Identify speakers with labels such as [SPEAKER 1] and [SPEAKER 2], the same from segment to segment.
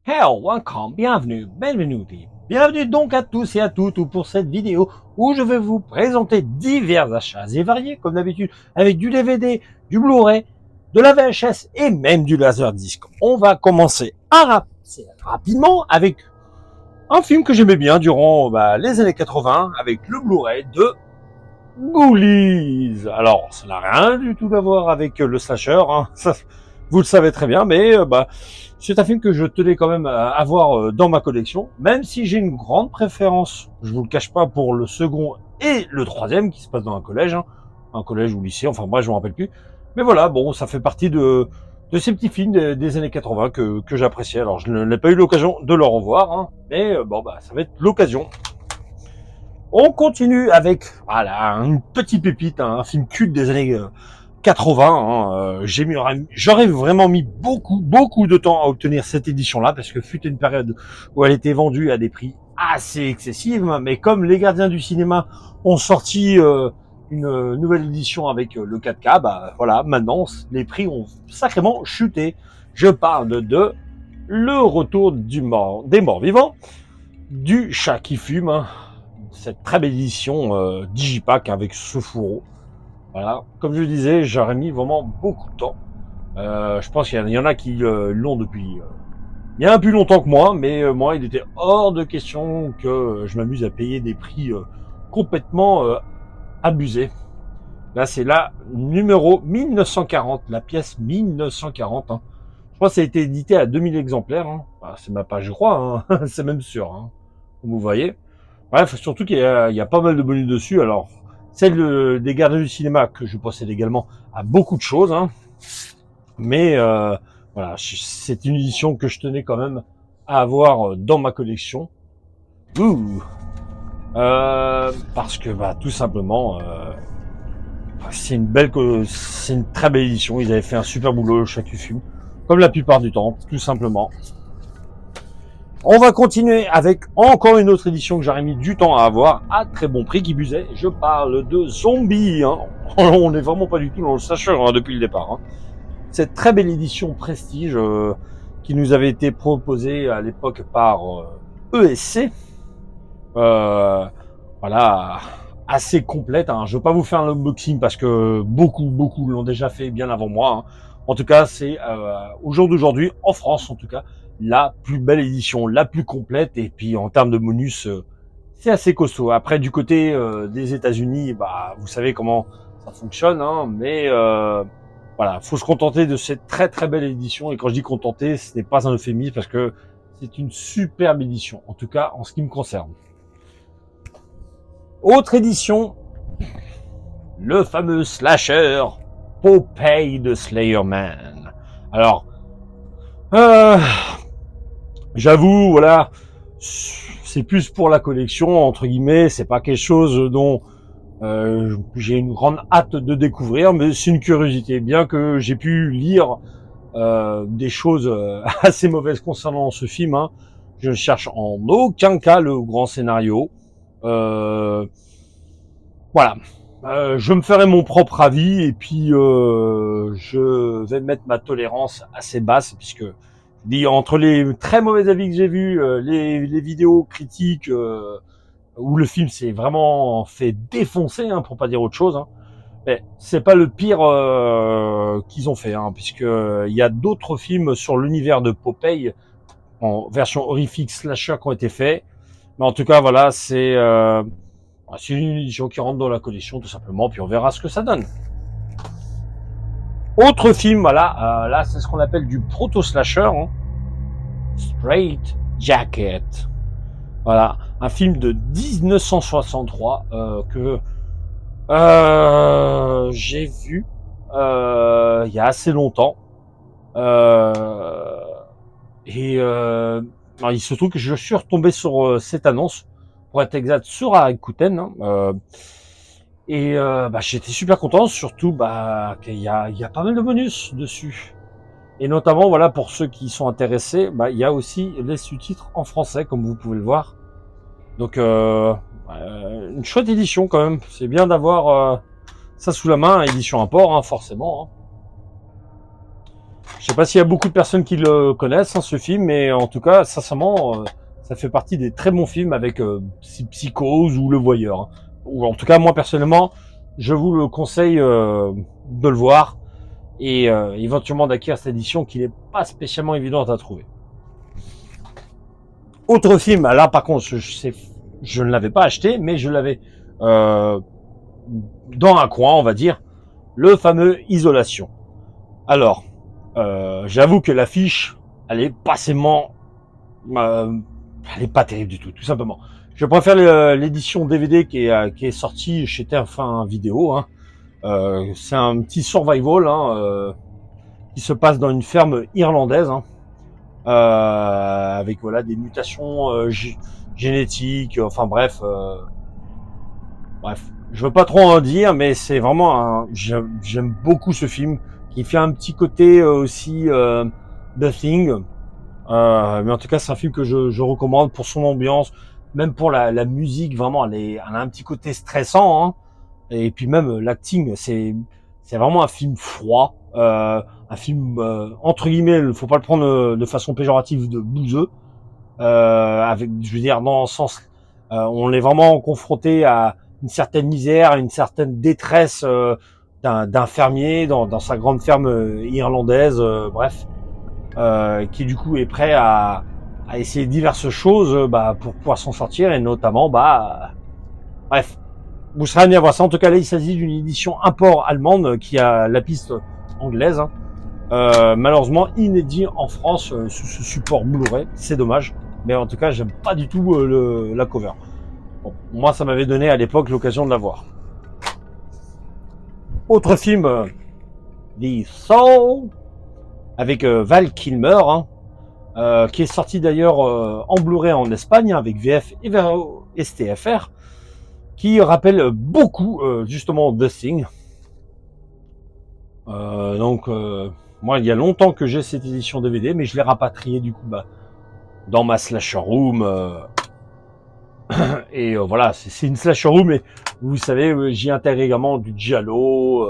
[SPEAKER 1] Hello, welcome, bienvenue, benvenuti. Bienvenue donc à tous et à toutes pour cette vidéo où je vais vous présenter divers achats et variés, comme d'habitude, avec du DVD, du Blu-ray, de la VHS et même du Laserdisc. On va commencer assez rapidement avec un film que j'aimais bien durant les années 80 avec le Blu-ray de Ghoulies. Alors, ça n'a rien du tout à voir avec le slasher, hein. Ça, vous le savez très bien, mais c'est un film que je tenais quand même à avoir dans ma collection, même si j'ai une grande préférence, je vous le cache pas, pour le second et le troisième qui se passe dans un collège ou lycée, enfin moi je me rappelle plus. Mais voilà, bon, ça fait partie de ces petits films des années 80 que j'appréciais. Alors je n'ai pas eu l'occasion de le revoir, hein, mais ça va être l'occasion. On continue avec voilà une petite pépite, hein, un film culte des années 80. Hein, j'aurais vraiment mis beaucoup de temps à obtenir cette édition-là parce que fut une période où elle était vendue à des prix assez excessifs. Mais comme les gardiens du cinéma ont sorti une nouvelle édition avec le 4K, voilà, maintenant les prix ont sacrément chuté. Je parle de Le Retour des morts vivants, du chat qui fume. Hein, cette très belle édition Digipack avec ce fourreau. Voilà, comme je le disais, j'aurais mis vraiment beaucoup de temps. Je pense qu'il y en a qui l'ont depuis bien plus longtemps que moi, mais moi, il était hors de question que je m'amuse à payer des prix complètement abusés. Là, c'est la numéro 1940, la pièce 1940. Hein. Je crois que ça a été édité à 2000 exemplaires. Hein. C'est ma page, je crois, hein. C'est même sûr. Hein. Comme vous voyez. Bref, surtout qu'il y a pas mal de bonus dessus. Alors, celle des gardiens du cinéma que je possède également a beaucoup de choses, hein. Mais voilà, c'est une édition que je tenais quand même à avoir dans ma collection. Ouh. Parce que tout simplement, c'est une très belle édition. Ils avaient fait un super boulot, le chat qui fume, comme la plupart du temps, tout simplement. On va continuer avec encore une autre édition que j'aurais mis du temps à avoir, à très bon prix qui busait. Je parle de Zombie. Hein. On n'est vraiment pas du tout dans le slasher depuis le départ. Hein. Cette très belle édition Prestige qui nous avait été proposée à l'époque par ESC. Voilà, assez complète. Hein. Je ne veux pas vous faire l'unboxing parce que beaucoup l'ont déjà fait bien avant moi. Hein. En tout cas, c'est au jour d'aujourd'hui, en France en tout cas, la plus belle édition, la plus complète. Et puis en termes de bonus, c'est assez costaud. Après, du côté des États-Unis, vous savez comment ça fonctionne, hein, mais voilà, faut se contenter de cette très belle édition. Et quand je dis contenter, ce n'est pas un euphémisme parce que c'est une superbe édition, en tout cas en ce qui me concerne. Autre édition, le fameux slasher Popeye the Slayer Man. Alors, j'avoue, voilà, c'est plus pour la collection, entre guillemets, c'est pas quelque chose dont j'ai une grande hâte de découvrir, mais c'est une curiosité. Bien que j'ai pu lire des choses assez mauvaises concernant ce film, hein, je ne cherche en aucun cas le grand scénario. Voilà. Je me ferai mon propre avis et puis je vais mettre ma tolérance assez basse puisque entre les très mauvais avis que j'ai vus, les vidéos critiques où le film s'est vraiment fait défoncer, hein, pour pas dire autre chose, hein, mais c'est pas le pire qu'ils ont fait, hein, puisque il y a d'autres films sur l'univers de Popeye en version horrifique slasher qui ont été faits. Mais en tout cas, voilà, c'est une édition qui rentre dans la collection tout simplement, puis on verra ce que ça donne. Autre film, voilà, là c'est ce qu'on appelle du proto-slasher, hein. Straight Jacket. Voilà, un film de 1963 que j'ai vu il y a assez longtemps. Il se trouve que je suis retombé sur cette annonce, pour être exact, sur Rakuten. Hein, j'étais super content, surtout qu'il y a pas mal de bonus dessus. Et notamment, voilà, pour ceux qui sont intéressés, il y a aussi les sous-titres en français, comme vous pouvez le voir. Donc, une chouette édition quand même. C'est bien d'avoir ça sous la main, édition import, hein, forcément. Hein. Je sais pas s'il y a beaucoup de personnes qui le connaissent, hein, ce film, mais en tout cas, sincèrement, ça fait partie des très bons films avec Psychose ou Le Voyeur, hein. Ou en tout cas, moi personnellement, je vous le conseille de le voir et éventuellement d'acquérir cette édition qui n'est pas spécialement évidente à trouver. Autre film, là par contre, je ne l'avais pas acheté, mais je l'avais dans un coin, on va dire, le fameux Isolation. Alors, j'avoue que l'affiche, elle est elle est pas terrible du tout simplement. Je préfère l'édition DVD qui est sortie chez TF1 Vidéo, hein. C'est un petit survival, hein, qui se passe dans une ferme irlandaise, hein, avec voilà des mutations génétiques, enfin bref, je veux pas trop en dire, mais c'est vraiment j'aime beaucoup ce film qui fait un petit côté aussi The Thing, mais en tout cas c'est un film que je recommande pour son ambiance, même pour la musique, vraiment elle a un petit côté stressant, hein. Et puis même l'acting, c'est vraiment un film froid, un film entre guillemets, il faut pas le prendre de façon péjorative, de bouseux, avec, je veux dire, dans le sens, on est vraiment confronté à une certaine misère, à une certaine détresse d'un fermier dans sa grande ferme irlandaise, bref, qui du coup est prêt à essayer diverses choses pour pouvoir s'en sortir, et notamment bref, vous serez amené à voir ça. En tout cas là il s'agit d'une édition import allemande qui a la piste anglaise, hein. Malheureusement inédit en France sous ce support Blu-ray, c'est dommage, mais en tout cas j'aime pas du tout la cover. Bon, moi ça m'avait donné à l'époque l'occasion de la voir. Autre film, The Soul, avec Val Kilmer, hein, qui est sorti d'ailleurs en Blu-ray en Espagne, hein, avec VF et STFR, qui rappelle beaucoup justement The Thing. Donc moi il y a longtemps que j'ai cette édition DVD, mais je l'ai rapatriée du coup dans ma slasher room, et voilà, c'est une slasher room, mais vous savez, j'y intègre également du giallo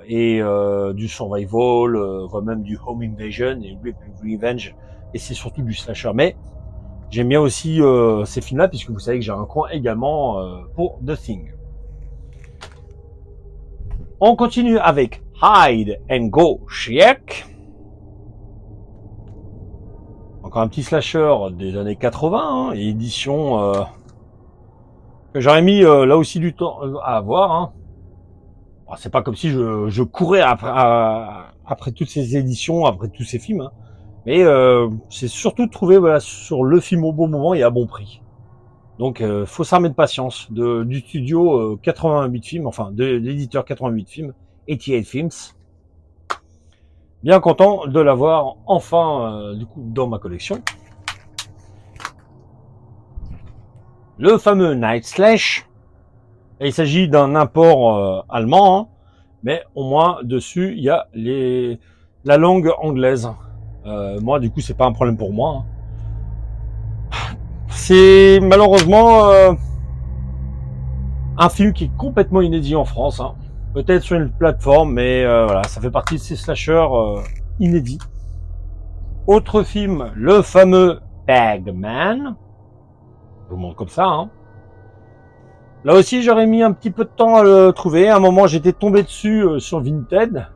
[SPEAKER 1] et du survival, voire même du home invasion et revenge, et c'est surtout du slasher. Mais j'aime bien aussi ces films-là, puisque vous savez que j'ai un coin également pour The Thing. On continue avec Hide and Go Chiec. Encore un petit slasher des années 80, hein, édition que j'aurais mis là aussi du temps à avoir, hein. Alors, c'est pas comme si je courais après toutes ces éditions, après tous ces films, hein. Mais c'est surtout de trouver voilà, sur le film au bon moment et à bon prix. Donc faut s'armer de patience du studio 88 films, enfin de l'éditeur 88 films, 88 Films. Bien content de l'avoir enfin du coup dans ma collection. Le fameux Night Slash. Et il s'agit d'un import allemand, hein, mais au moins dessus il y a la langue anglaise. Moi du coup c'est pas un problème pour moi, hein. C'est malheureusement un film qui est complètement inédit en France, hein. Peut-être sur une plateforme, mais voilà, ça fait partie de ces slashers inédits. Autre film, le fameux Bagman. Je vous montre comme ça, hein. Là aussi, j'aurais mis un petit peu de temps à le trouver. À un moment, j'étais tombé dessus sur Vinted.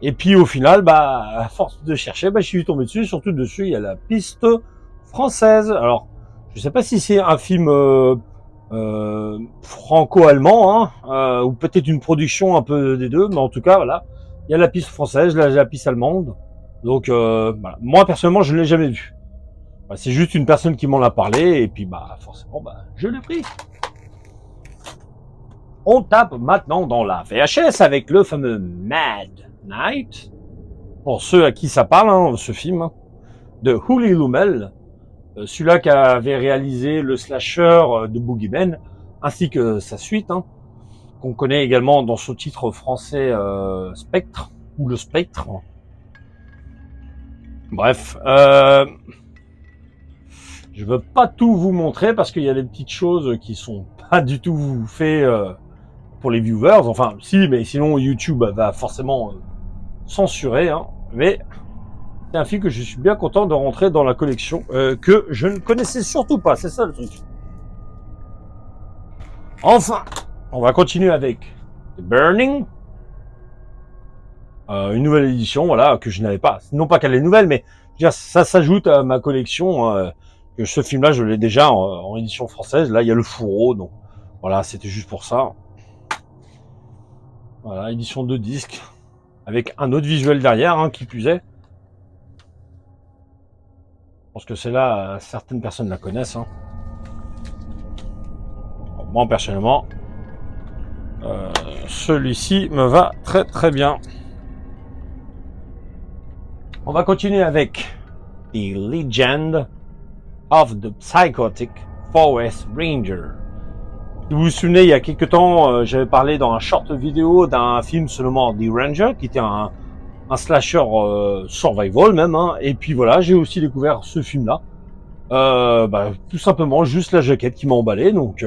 [SPEAKER 1] Et puis, au final, à force de chercher, je suis tombé dessus. Surtout dessus, il y a la piste française. Alors, je sais pas si c'est un film franco-allemand, hein, ou peut-être une production un peu des deux. Mais en tout cas, voilà, il y a la piste française, la piste allemande. Donc, voilà. Moi, personnellement, je ne l'ai jamais vu. C'est juste une personne qui m'en a parlé. Et puis, forcément, je l'ai pris. On tape maintenant dans la VHS avec le fameux Mad Night. Pour ceux à qui ça parle, hein, ce film, hein, de Uli Lommel, celui-là qui avait réalisé le slasher de Boogeyman, ainsi que sa suite, hein, qu'on connaît également dans son titre français Spectre, ou le Spectre. Bref, je veux pas tout vous montrer parce qu'il y a des petites choses qui sont pas du tout faites pour les viewers, enfin si, mais sinon YouTube va forcément censuré, hein, mais c'est un film que je suis bien content de rentrer dans la collection, que je ne connaissais surtout pas, c'est ça le truc. Enfin, on va continuer avec The Burning, une nouvelle édition, voilà, que je n'avais pas. Non pas qu'elle est nouvelle, mais je veux dire, ça s'ajoute à ma collection. Que ce film-là, je l'ai déjà en édition française. Là, il y a le fourreau, donc voilà, c'était juste pour ça. Voilà, édition de disque, avec un autre visuel derrière, hein, qui plus est. Je pense que c'est là, certaines personnes la connaissent. Hein. Bon, moi, personnellement, celui-ci me va très très bien. On va continuer avec The Legend of the Psychotic Forest Ranger. Si vous vous souvenez, il y a quelques temps, j'avais parlé dans un short vidéo d'un film se nommant The Ranger, qui était un slasher survival même. Hein. Et puis voilà, j'ai aussi découvert ce film-là. Tout simplement, juste la jaquette qui m'a emballé. Donc,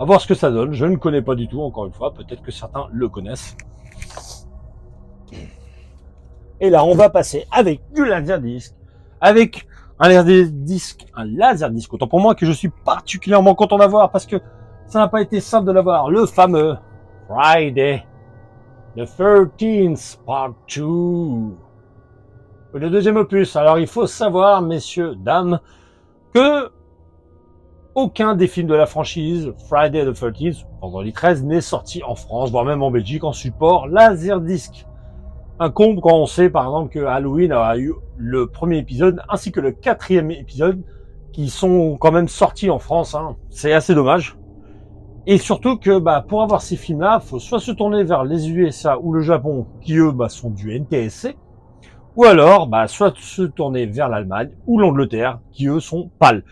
[SPEAKER 1] à voir ce que ça donne. Je ne connais pas du tout, encore une fois. Peut-être que certains le connaissent. Et là, on va passer avec du laserdisc, avec un laserdisc, autant pour moi que je suis particulièrement content d'avoir parce que ça n'a pas été simple de l'avoir. Le fameux Friday the 13th Part 2. Le deuxième opus. Alors, il faut savoir, messieurs, dames, que aucun des films de la franchise Friday the 13th, vendredi 13, n'est sorti en France, voire même en Belgique, en support laserdisc. Un comble quand on sait par exemple que Halloween a eu le premier épisode ainsi que le 4e épisode qui sont quand même sortis en France. Hein. C'est assez dommage. Et surtout que pour avoir ces films-là, il faut soit se tourner vers les USA ou le Japon qui eux sont du NTSC, ou alors soit se tourner vers l'Allemagne ou l'Angleterre qui eux sont PAL.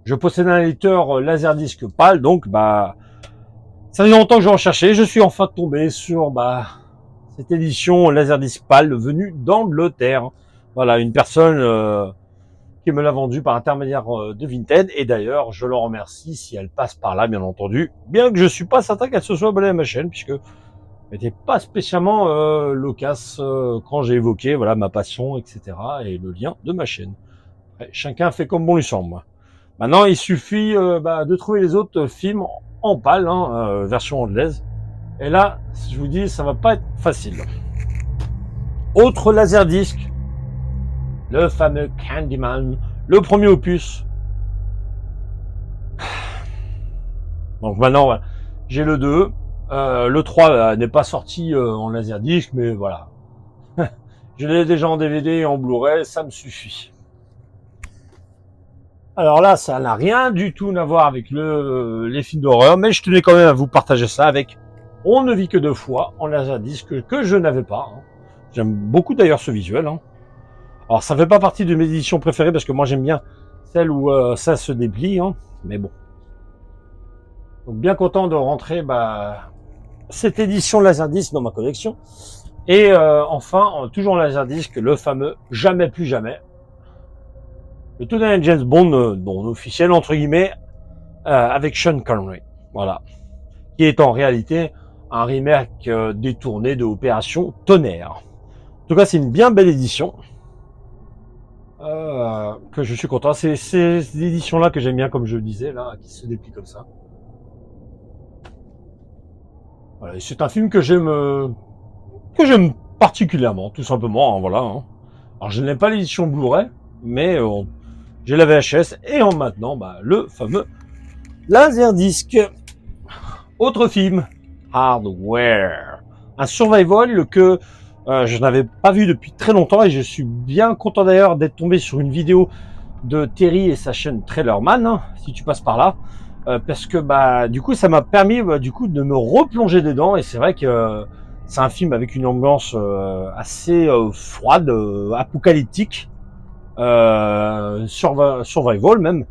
[SPEAKER 1] Je possède un lecteur Laserdisc PAL, donc ça fait longtemps que je recherchais. Je suis enfin tombé sur cette édition Laserdisc PAL venue d'Angleterre. Voilà, une personne qui me l'a vendue par intermédiaire de Vinted. Et d'ailleurs, je le remercie si elle passe par là, bien entendu. Bien que je suis pas certain qu'elle se soit abonnée à ma chaîne, puisque elle n'était pas spécialement loquace quand j'ai évoqué ma passion, etc. et le lien de ma chaîne. Après, chacun fait comme bon lui semble. Maintenant, il suffit de trouver les autres films en PAL, version anglaise. Et là, je vous dis, ça va pas être facile. Autre laserdisc, le fameux Candyman, le premier opus. Donc maintenant, voilà, j'ai le 2. Le 3 n'est pas sorti en laserdisc, mais voilà. Je l'ai déjà en DVD et en Blu-ray, ça me suffit. Alors là, ça n'a rien du tout à voir avec les films d'horreur, mais je tenais quand même à vous partager ça avec On ne vit que deux fois en laserdisc que je n'avais pas. Hein. J'aime beaucoup d'ailleurs ce visuel. Hein. Alors ça fait pas partie de mes éditions préférées parce que moi j'aime bien celle où ça se déplie, hein. Mais bon. Donc bien content de rentrer cette édition laserdisc dans ma collection. Et enfin, toujours en laserdisc, le fameux Jamais plus jamais. Le tout dernier James Bond, dont officiel entre guillemets, avec Sean Connery. Voilà. Qui est en réalité un remake détourné de Opération Tonnerre. En tout cas, c'est une bien belle édition que je suis content. C'est ces éditions-là que j'aime bien, comme je le disais, là, qui se déplient comme ça. Voilà, c'est un film que j'aime particulièrement, tout simplement. Hein, voilà. Hein. Alors, je n'aime pas l'édition Blu-ray, mais j'ai la VHS et en maintenant le fameux Laserdisc. Autre film, Hardware, un survival que je n'avais pas vu depuis très longtemps et je suis bien content d'ailleurs d'être tombé sur une vidéo de Terry et sa chaîne Trailerman, hein, si tu passes par là, parce que du coup ça m'a permis du coup de me replonger dedans et c'est vrai que c'est un film avec une ambiance assez froide, apocalyptique, survival même.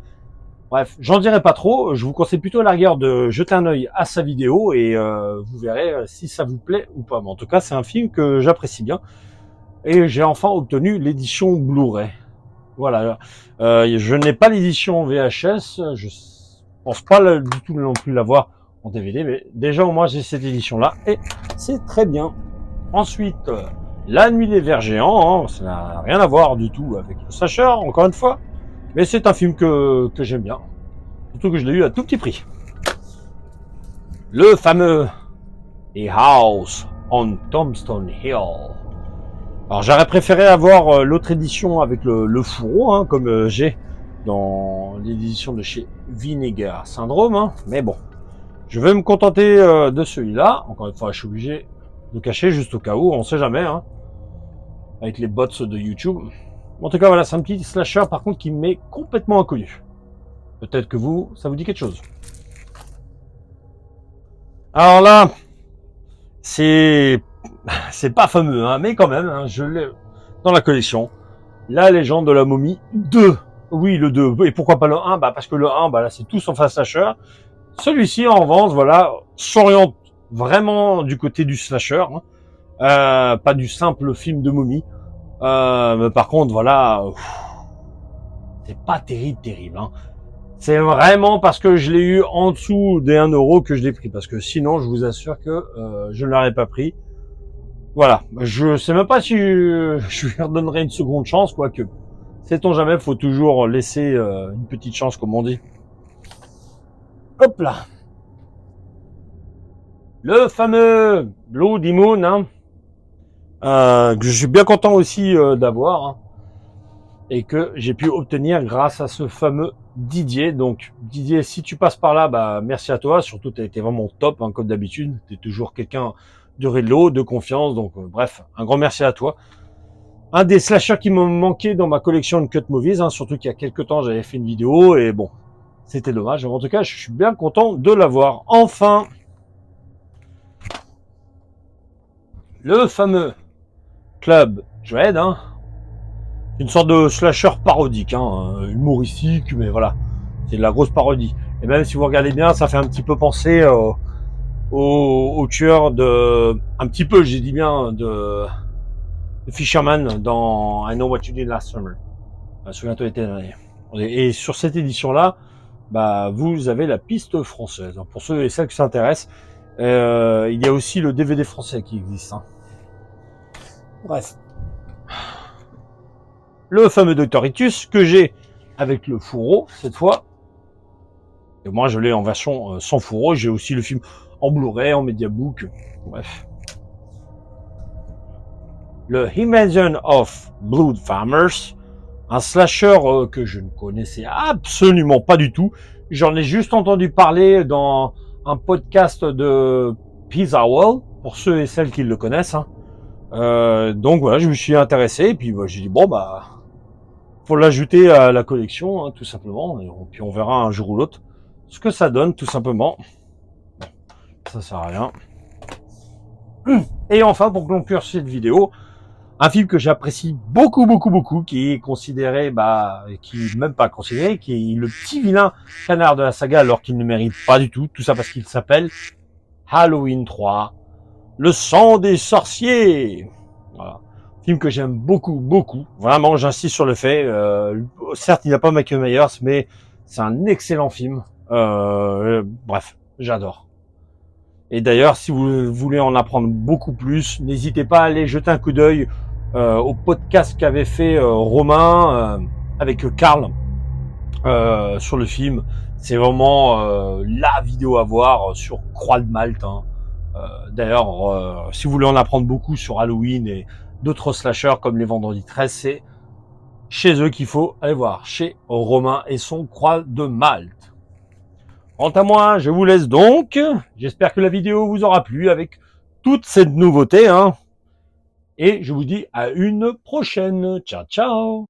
[SPEAKER 1] Bref, j'en dirai pas trop. Je vous conseille plutôt à la rigueur de jeter un œil à sa vidéo et vous verrez si ça vous plaît ou pas. Mais en tout cas, c'est un film que j'apprécie bien et j'ai enfin obtenu l'édition Blu-ray. Voilà. Je n'ai pas l'édition VHS. Je pense pas du tout non plus l'avoir en DVD, mais déjà au moins j'ai cette édition-là et c'est très bien. Ensuite, La Nuit des Vers Géants, hein, ça n'a rien à voir du tout avec le slasher, encore une fois. Mais c'est un film que j'aime bien. Surtout que je l'ai eu à tout petit prix. Le fameux The House on Tombstone Hill. Alors j'aurais préféré avoir l'autre édition avec le fourreau, hein, comme j'ai dans l'édition de chez Vinegar Syndrome, hein, mais bon. Je vais me contenter de celui-là. Encore une fois, je suis obligé de cacher juste au cas où, on sait jamais, hein, avec les bots de YouTube. En tout cas, voilà, c'est un petit slasher par contre qui m'est complètement inconnu. Peut-être que vous, ça vous dit quelque chose. Alors là, c'est pas fameux, hein, mais quand même, hein, je l'ai dans la collection. La légende de la momie 2. Oui, le 2. Et pourquoi pas le 1? Bah parce que le 1, bah là, c'est tout sauf un slasher. Celui-ci, en revanche, voilà, s'oriente vraiment du côté du slasher, hein. Pas du simple film de momie. Mais par contre, voilà, c'est pas terrible, hein. C'est vraiment parce que je l'ai eu en dessous des 1 euro que je l'ai pris. Parce que sinon, je vous assure que je ne l'aurais pas pris. Voilà. Je sais même pas si je lui redonnerai une seconde chance, quoique. Sait-on jamais, faut toujours laisser une petite chance, comme on dit. Hop là. Le fameux Bloody Moon, hein, que je suis bien content aussi d'avoir, hein, et que j'ai pu obtenir grâce à ce fameux Didier. Donc Didier, si tu passes par là, bah merci à toi. Surtout, tu as été vraiment top, hein, comme d'habitude. Tu es toujours quelqu'un de rélo, de confiance. Donc bref, un grand merci à toi. Un des slashers qui me manquait dans ma collection de cut movies, hein, surtout qu'il y a quelques temps, j'avais fait une vidéo et bon, c'était dommage. En tout cas, je suis bien content de l'avoir. Enfin, le fameux Club Dread, hein, une sorte de slasher parodique, hein, humoristique, mais voilà, c'est de la grosse parodie. Et même si vous regardez bien, ça fait un petit peu penser au tueur de, un petit peu, j'ai dit bien, de Fisherman dans I Know What You Did Last Summer. Souviens-toi l'été dernier. Et sur cette édition-là, bah, vous avez la piste française. Pour ceux et celles qui s'intéressent, il y a aussi le DVD français qui existe, hein. Bref. Le fameux Dr. Ictus que j'ai avec le fourreau cette fois. Et moi je l'ai en version sans fourreau. J'ai aussi le film en Blu-ray, en Mediabook. Bref. Le Invasion of Blood Farmers. Un slasher que je ne connaissais absolument pas du tout. J'en ai juste entendu parler dans un podcast de Pizza World, pour ceux et celles qui le connaissent, hein. Donc voilà, je me suis intéressé et puis bah, j'ai dit bon bah faut l'ajouter à la collection, hein, tout simplement, et puis on verra un jour ou l'autre ce que ça donne, tout simplement. Ça sert à rien. Et enfin, pour conclure cette vidéo, un film que j'apprécie beaucoup, qui est considéré, bah, qui est même pas considéré, qui est le petit vilain canard de la saga, alors qu'il ne mérite pas du tout ça parce qu'il s'appelle Halloween 3, Le sang des sorciers. Voilà. Film que j'aime beaucoup. Vraiment, j'insiste sur le fait. Certes, il n'y a pas Michael Myers, mais c'est un excellent film. Bref, j'adore. Et d'ailleurs, si vous voulez en apprendre beaucoup plus, n'hésitez pas à aller jeter un coup d'œil au podcast qu'avait fait Romain avec Karl sur le film. C'est vraiment la vidéo à voir sur Croix de Malte, hein. D'ailleurs, si vous voulez en apprendre beaucoup sur Halloween et d'autres slashers comme les Vendredis 13, c'est chez eux qu'il faut aller voir, chez Romain et son Croix de Malte. Quant à moi, je vous laisse donc. J'espère que la vidéo vous aura plu avec toute cette nouveauté, hein. Et je vous dis à une prochaine. Ciao, ciao.